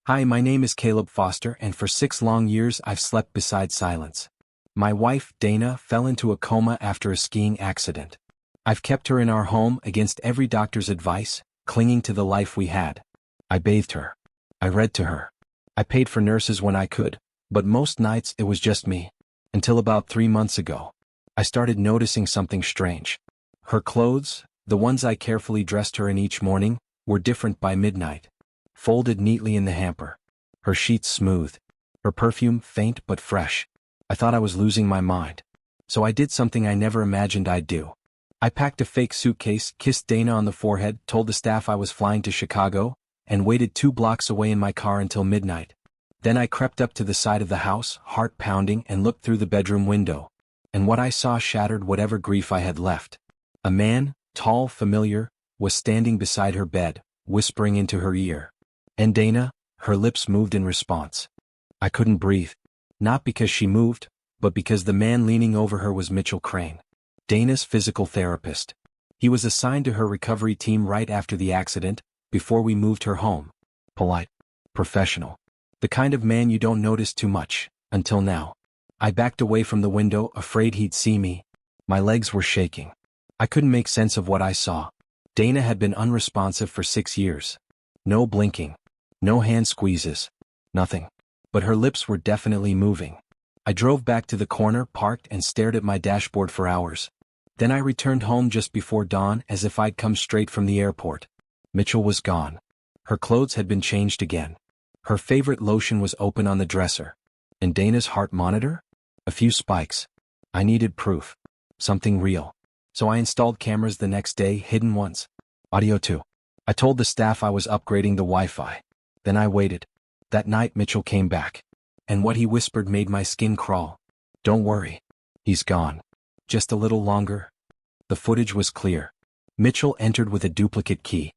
Hi, my name is Caleb Foster, and for 6 long years I've slept beside silence. My wife, Dana, fell into a coma after a skiing accident. I've kept her in our home against every doctor's advice, clinging to the life we had. I bathed her. I read to her. I paid for nurses when I could, but most nights it was just me. Until about 3 months ago, I started noticing something strange. Her clothes, the ones I carefully dressed her in each morning, were different by midnight. Folded neatly in the hamper. Her sheets smooth. Her perfume faint but fresh. I thought I was losing my mind. So I did something I never imagined I'd do. I packed a fake suitcase, kissed Dana on the forehead, told the staff I was flying to Chicago, and waited 2 blocks away in my car until midnight. Then I crept up to the side of the house, heart pounding, and looked through the bedroom window. And what I saw shattered whatever grief I had left. A man, tall, familiar, was standing beside her bed, whispering into her ear. And Dana, her lips moved in response. I couldn't breathe. Not because she moved, but because the man leaning over her was Mitchell Crane, Dana's physical therapist. He was assigned to her recovery team right after the accident, before we moved her home. Polite. Professional. The kind of man you don't notice too much, until now. I backed away from the window, afraid he'd see me. My legs were shaking. I couldn't make sense of what I saw. Dana had been unresponsive for 6 years. No blinking. No hand squeezes. Nothing. But her lips were definitely moving. I drove back to the corner, parked, and stared at my dashboard for hours. Then I returned home just before dawn, as if I'd come straight from the airport. Mitchell was gone. Her clothes had been changed again. Her favorite lotion was open on the dresser. And Dana's heart monitor? A few spikes. I needed proof. Something real. So I installed cameras the next day, hidden ones. Audio too. I told the staff I was upgrading the Wi-Fi. Then I waited. That night Mitchell came back. And what he whispered made my skin crawl. Don't worry. He's gone. Just a little longer. The footage was clear. Mitchell entered with a duplicate key.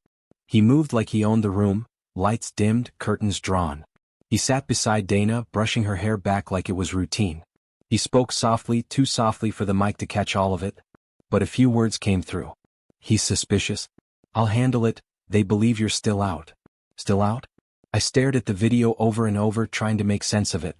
He moved like he owned the room, lights dimmed, curtains drawn. He sat beside Dana, brushing her hair back like it was routine. He spoke softly, too softly for the mic to catch all of it. But a few words came through. He's suspicious. I'll handle it. They believe you're still out. Still out? I stared at the video over and over, trying to make sense of it.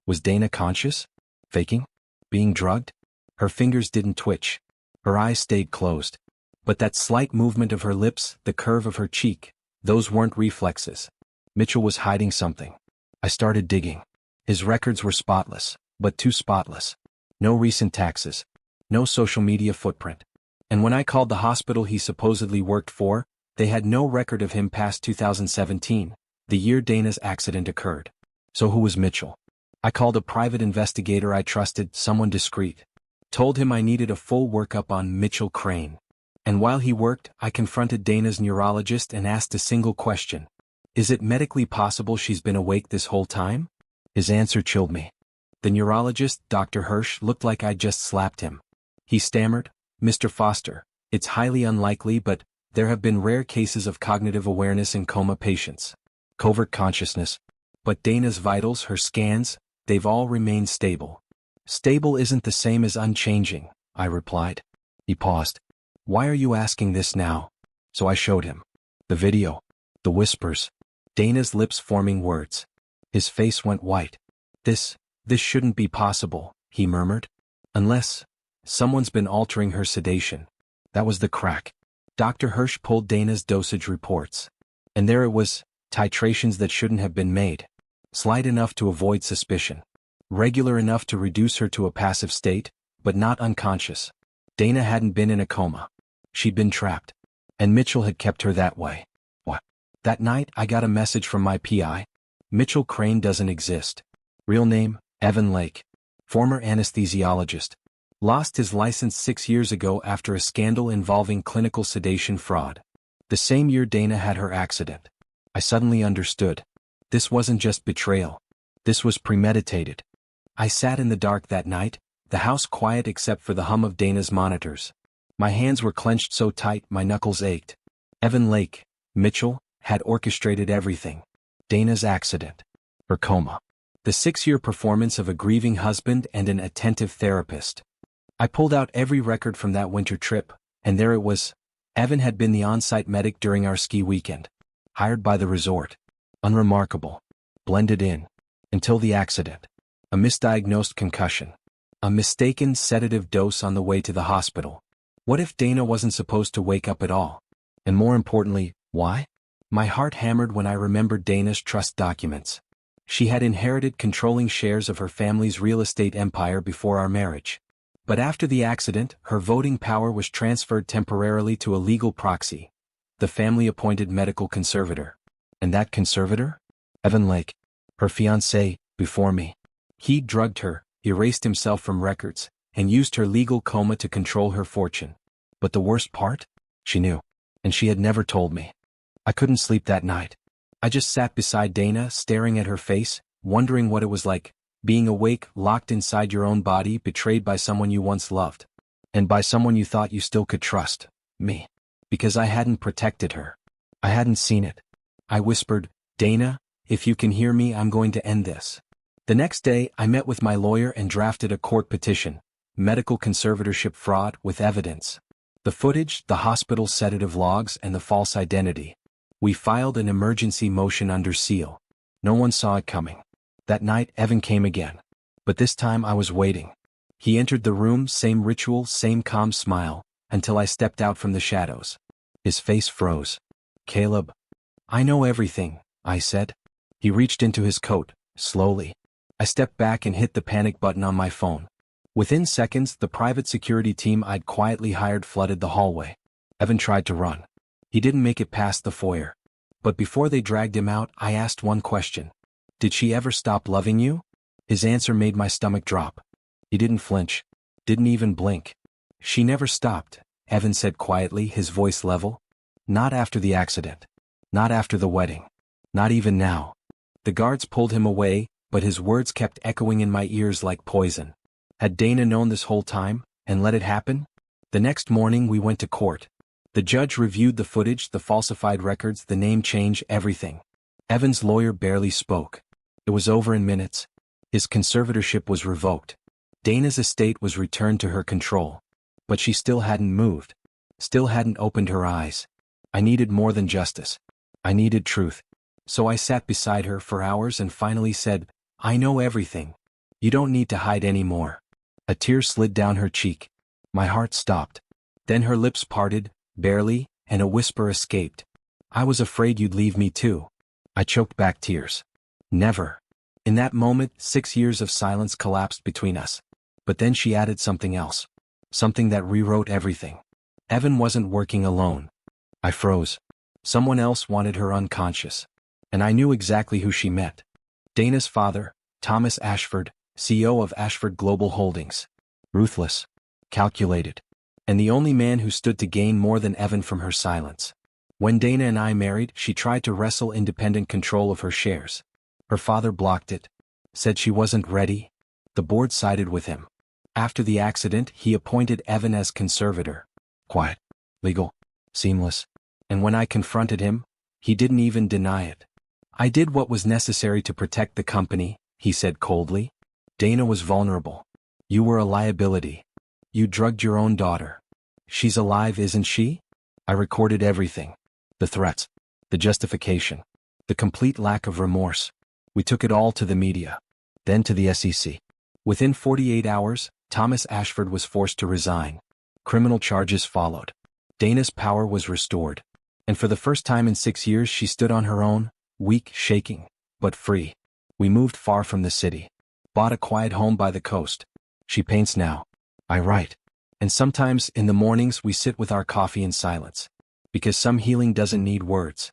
Was Dana conscious? Faking? Being drugged? Her fingers didn't twitch. Her eyes stayed closed. But that slight movement of her lips, the curve of her cheek, those weren't reflexes. Mitchell was hiding something. I started digging. His records were spotless, but too spotless. No recent taxes. No social media footprint. And when I called the hospital he supposedly worked for, they had no record of him past 2017. The year Dana's accident occurred. So who was Mitchell? I called a private investigator I trusted, someone discreet. Told him I needed a full workup on Mitchell Crane. And while he worked, I confronted Dana's neurologist and asked a single question. Is it medically possible she's been awake this whole time? His answer chilled me. The neurologist, Dr. Hirsch, looked like I'd just slapped him. He stammered, Mr. Foster, it's highly unlikely, but there have been rare cases of cognitive awareness in coma patients. Covert consciousness. But Dana's vitals, her scans, they've all remained stable. Stable isn't the same as unchanging, I replied. He paused. Why are you asking this now? So I showed him. The video. The whispers. Dana's lips forming words. His face went white. This shouldn't be possible, he murmured. Unless someone's been altering her sedation. That was the crack. Dr. Hirsch pulled Dana's dosage reports. And there it was. Titrations that shouldn't have been made. Slight enough to avoid suspicion. Regular enough to reduce her to a passive state, but not unconscious. Dana hadn't been in a coma. She'd been trapped. And Mitchell had kept her that way. What? That night I got a message from my PI. Mitchell Crane doesn't exist. Real name, Evan Lake. Former anesthesiologist. Lost his license 6 years ago after a scandal involving clinical sedation fraud. The same year Dana had her accident. I suddenly understood. This wasn't just betrayal. This was premeditated. I sat in the dark that night, the house quiet except for the hum of Dana's monitors. My hands were clenched so tight my knuckles ached. Evan Lake, Mitchell, had orchestrated everything. Dana's accident. Her coma. The 6-year performance of a grieving husband and an attentive therapist. I pulled out every record from that winter trip, and there it was. Evan had been the on-site medic during our ski weekend. Hired by the resort. Unremarkable. blended in. Until the accident. A misdiagnosed concussion. A mistaken sedative dose on the way to the hospital. What if Dana wasn't supposed to wake up at all? And more importantly, why? My heart hammered when I remembered Dana's trust documents. She had inherited controlling shares of her family's real estate empire before our marriage. But after the accident, her voting power was transferred temporarily to a legal proxy, the family-appointed medical conservator. And that conservator? Evan Lake. Her fiancé, before me. He drugged her, erased himself from records, and used her legal coma to control her fortune. But the worst part? She knew. And she had never told me. I couldn't sleep that night. I just sat beside Dana, staring at her face, wondering what it was like, being awake, locked inside your own body, betrayed by someone you once loved. And by someone you thought you still could trust. Me. Because I hadn't protected her. I hadn't seen it. I whispered, Dana, if you can hear me, I'm going to end this. The next day, I met with my lawyer and drafted a court petition, medical conservatorship fraud with evidence. The footage, the hospital sedative logs, and the false identity. We filed an emergency motion under seal. No one saw it coming. That night, Evan came again. But this time I was waiting. He entered the room, same ritual, same calm smile, until I stepped out from the shadows. His face froze. Caleb. I know everything, I said. He reached into his coat, slowly. I stepped back and hit the panic button on my phone. Within seconds, the private security team I'd quietly hired flooded the hallway. Evan tried to run. He didn't make it past the foyer. But before they dragged him out, I asked one question. Did she ever stop loving you? His answer made my stomach drop. He didn't flinch. Didn't even blink. She never stopped, Evan said quietly, his voice level. Not after the accident. Not after the wedding. Not even now. The guards pulled him away, but his words kept echoing in my ears like poison. Had Dana known this whole time, and let it happen? The next morning we went to court. The judge reviewed the footage, the falsified records, the name change, everything. Evan's lawyer barely spoke. It was over in minutes. His conservatorship was revoked. Dana's estate was returned to her control. But she still hadn't moved. Still hadn't opened her eyes. I needed more than justice. I needed truth. So I sat beside her for hours and finally said, I know everything. You don't need to hide anymore. A tear slid down her cheek. My heart stopped. Then her lips parted, barely, and a whisper escaped. I was afraid you'd leave me too. I choked back tears. Never. In that moment, 6 years of silence collapsed between us. But then she added something else. Something that rewrote everything. Evan wasn't working alone. I froze. Someone else wanted her unconscious. And I knew exactly who she meant. Dana's father, Thomas Ashford, CEO of Ashford Global Holdings. Ruthless. Calculated. And the only man who stood to gain more than Evan from her silence. When Dana and I married, she tried to wrestle independent control of her shares. Her father blocked it. Said she wasn't ready. The board sided with him. After the accident, he appointed Evan as conservator. Quiet. Legal. Seamless. And when I confronted him, he didn't even deny it. I did what was necessary to protect the company, he said coldly. Dana was vulnerable. You were a liability. You drugged your own daughter. She's alive, isn't she? I recorded everything. The threats. The justification. The complete lack of remorse. We took it all to the media. Then to the SEC. Within 48 hours, Thomas Ashford was forced to resign. Criminal charges followed. Dana's power was restored. And for the first time in 6 years she stood on her own, weak, shaking, but free. We moved far from the city. Bought a quiet home by the coast. She paints now. I write. And sometimes, in the mornings, we sit with our coffee in silence. Because some healing doesn't need words.